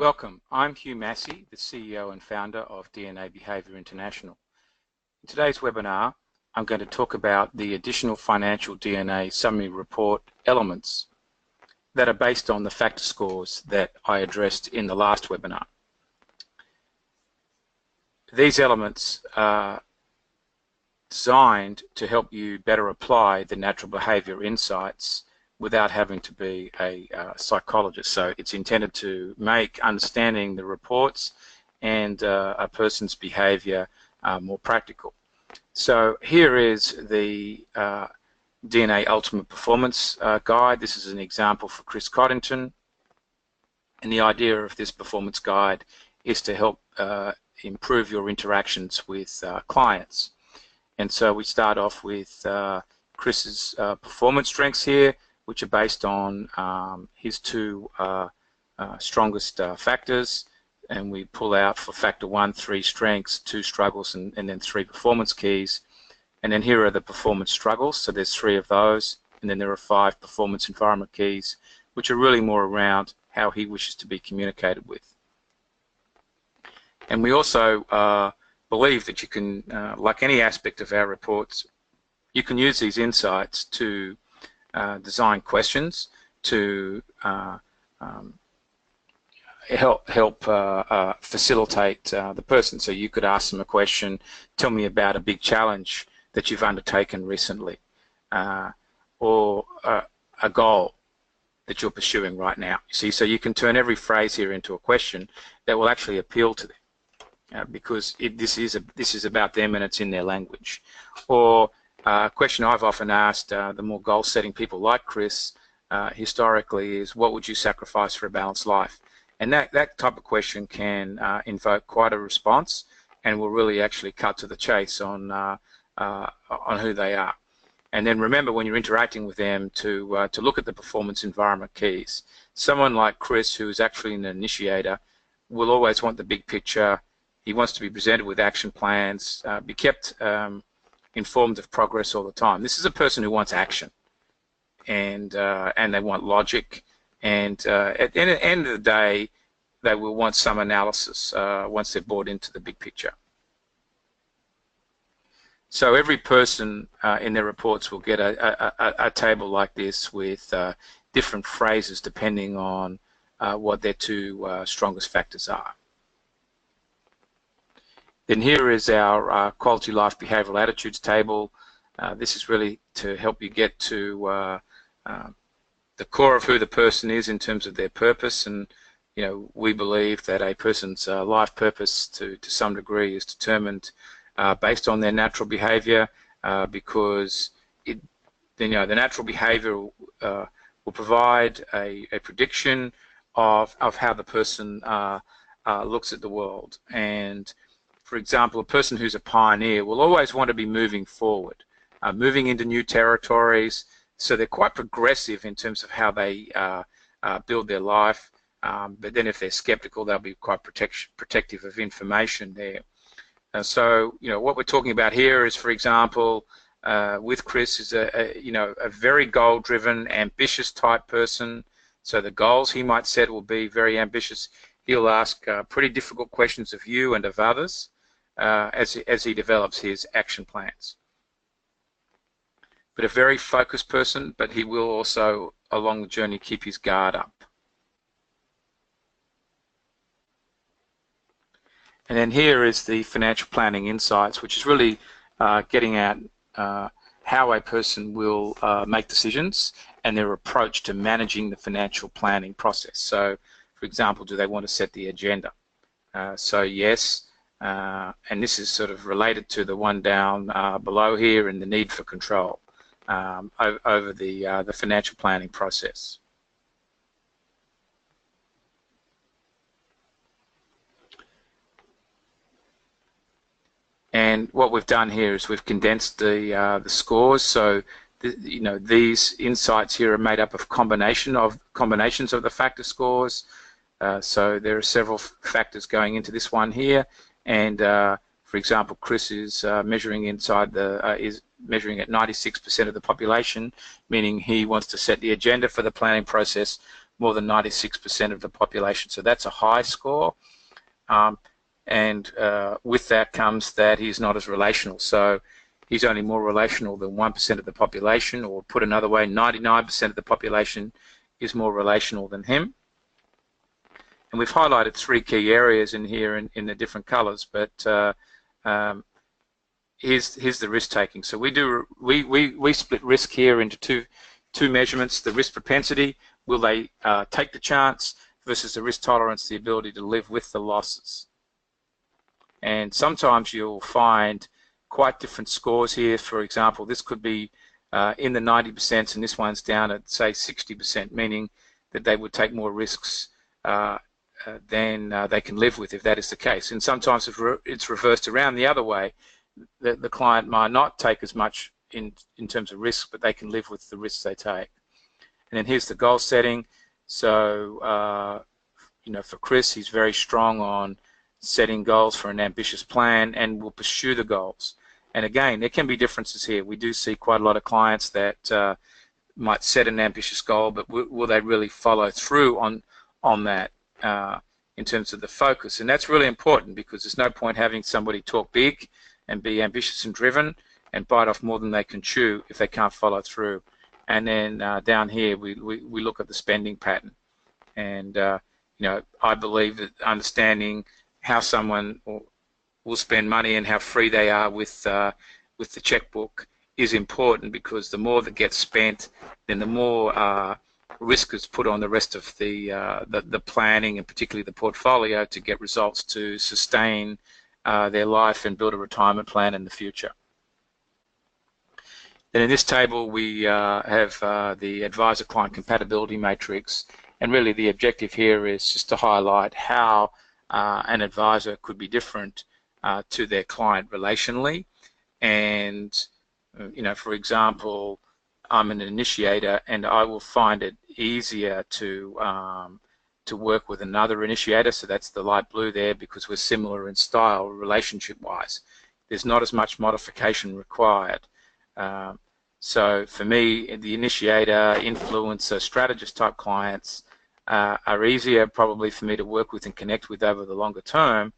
Welcome, I'm Hugh Massey, the CEO and founder of DNA Behaviour International. In today's webinar, I'm going to talk about the additional financial DNA summary report elements that are based on the factor scores that I addressed in the last webinar. These elements are designed to help you better apply the natural behaviour insights without having to be a psychologist. So it's intended to make understanding the reports and a person's behaviour more practical. So here is the DNA Ultimate Performance Guide. This is an example for Chris Coddington, and the idea of this performance guide is to help improve your interactions with clients. And so we start off with Chris's performance strengths here, which are based on his two strongest factors, and we pull out for factor 1, 3 strengths, 2 struggles, and then 3 performance keys. And then here are the performance struggles, so there's 3 of those, and then there are 5 performance environment keys, which are really more around how he wishes to be communicated with. And we also believe that you can, like any aspect of our reports, you can use these insights to design questions to help facilitate the person. So you could ask them a question, tell me about a big challenge that you've undertaken recently, or a goal that you're pursuing right now. See, so you can turn every phrase here into a question that will actually appeal to them, because this is about them and it's in their language. Or a question I've often asked the more goal-setting people like Chris historically is, what would you sacrifice for a balanced life? And that type of question can invoke quite a response and will really actually cut to the chase on who they are. And then remember, when you're interacting with them, to look at the performance environment keys. Someone like Chris, who is actually an initiator, will always want the big picture. He wants to be presented with action plans, be kept informed of progress all the time. This is a person who wants action, and they want logic, and at the end of the day, they will want some analysis once they're bought into the big picture. So every person in their reports will get a table like this with different phrases depending on what their 2 strongest factors are. Then here is our quality life behavioral attitudes table. This is really to help you get to the core of who the person is in terms of their purpose. And you know, we believe that a person's life purpose to some degree is determined based on their natural behavior, because the natural behavior will provide a prediction of how the person looks at the world. And for example, a person who's a pioneer will always want to be moving forward, moving into new territories, so they're quite progressive in terms of how they build their life, but then if they're skeptical, they'll be quite protective of information there. So, you know, what we're talking about here is, for example, with Chris is a very goal-driven, ambitious type person, so the goals he might set will be very ambitious. He'll ask pretty difficult questions of you and of others as he develops his action plans. But a very focused person, but he will also, along the journey, keep his guard up. And then here is the financial planning insights, which is really getting at how a person will make decisions and their approach to managing the financial planning process. So, for example, do they want to set the agenda? So yes, and this is sort of related to the one down below here, and the need for control over the financial planning process. And what we've done here is we've condensed the scores. So these insights here are made up of combinations of the factor scores. So there are several factors going into this one here, and for example, Chris is measuring measuring at 96% of the population, meaning he wants to set the agenda for the planning process more than 96% of the population. So that's a high score. And with that comes that he's not as relational. So he's only more relational than 1% of the population, or put another way, 99% of the population is more relational than him. And we've highlighted 3 key areas in here in the different colors, but here's the risk taking. So we split risk here into two measurements: the risk propensity, will they take the chance, versus the risk tolerance, the ability to live with the losses. And sometimes you'll find quite different scores here. For example, this could be in the 90%, and this one's down at, say, 60%, meaning that they would take more risks than they can live with, if that is the case. And sometimes if it's reversed around the other way, the client might not take as much in terms of risk, but they can live with the risks they take. And then here's the goal setting. So, for Chris, he's very strong on setting goals for an ambitious plan and will pursue the goals. And again, there can be differences here. We do see quite a lot of clients that might set an ambitious goal, but will they really follow through on that in terms of the focus? And that's really important, because there's no point having somebody talk big and be ambitious and driven and bite off more than they can chew if they can't follow through. And then down here, we look at the spending pattern. And, I believe that understanding how someone will spend money and how free they are with the checkbook is important, because the more that gets spent, then the more risk is put on the rest of the planning, and particularly the portfolio, to get results to sustain their life and build a retirement plan in the future. Then in this table we have the advisor-client compatibility matrix, and really the objective here is just to highlight how an advisor could be different to their client relationally. And for example, I'm an initiator, and I will find it easier to work with another initiator. So that's the light blue there, because we're similar in style relationship-wise. There's not as much modification required. So for me, the initiator, influencer, strategist type clients are easier probably for me to work with and connect with over the longer term.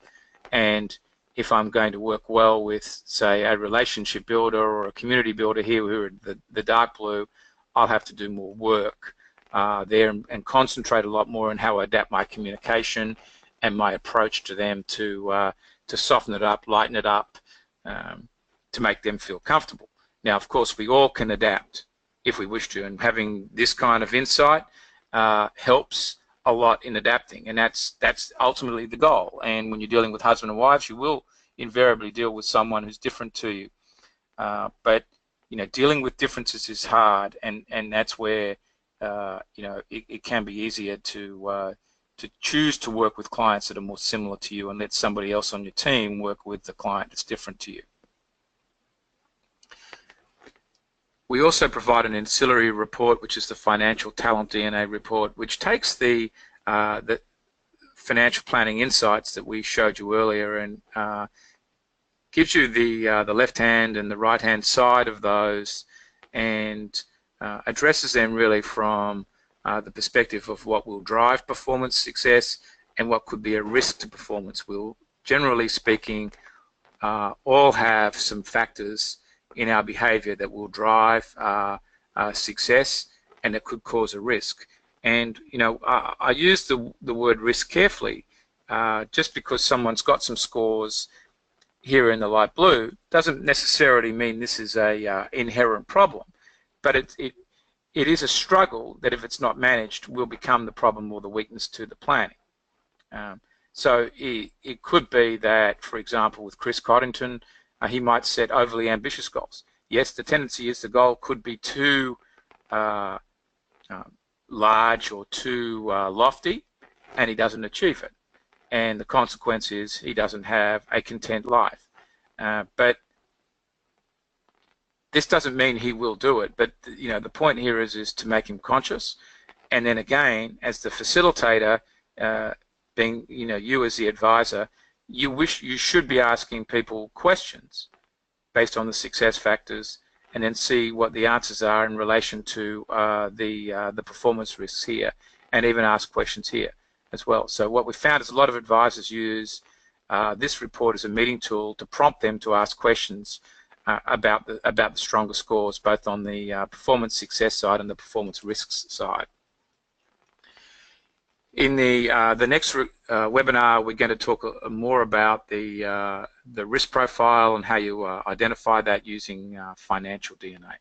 And if I'm going to work well with, say, a relationship builder or a community builder here, who are the dark blue, I'll have to do more work there and concentrate a lot more on how I adapt my communication and my approach to them to soften it up, lighten it up, to make them feel comfortable. Now, of course, we all can adapt if we wish to, and having this kind of insight helps a lot in adapting, and that's ultimately the goal. And when you're dealing with husband and wives, you will invariably deal with someone who's different to you. But dealing with differences is hard, and that's where it can be easier to choose to work with clients that are more similar to you, and let somebody else on your team work with the client that's different to you. We also provide an ancillary report, which is the Financial Talent DNA report, which takes the financial planning insights that we showed you earlier and gives you the left hand and the right hand side of those, and addresses them really from the perspective of what will drive performance success and what could be a risk to performance. We'll, generally speaking, all have some factors in our behavior that will drive success and that could cause a risk. And I use the word risk carefully. Just because someone's got some scores here in the light blue doesn't necessarily mean this is a inherent problem, but it is a struggle that, if it's not managed, will become the problem or the weakness to the planning. So it could be that, for example, with Chris Coddington, he might set overly ambitious goals. Yes, the tendency is the goal could be too large or too lofty, and he doesn't achieve it. And the consequence is he doesn't have a content life. But this doesn't mean he will do it. But the point here is to make him conscious. And then again, as the facilitator, being you as the advisor, you should be asking people questions based on the success factors, and then see what the answers are in relation to the performance risks here. and even ask questions here as well. So what we found is a lot of advisors use this report as a meeting tool to prompt them to ask questions about the stronger scores, both on the performance success side and the performance risks side. In the next webinar, we're going to talk more about the risk profile and how you identify that using financial DNA.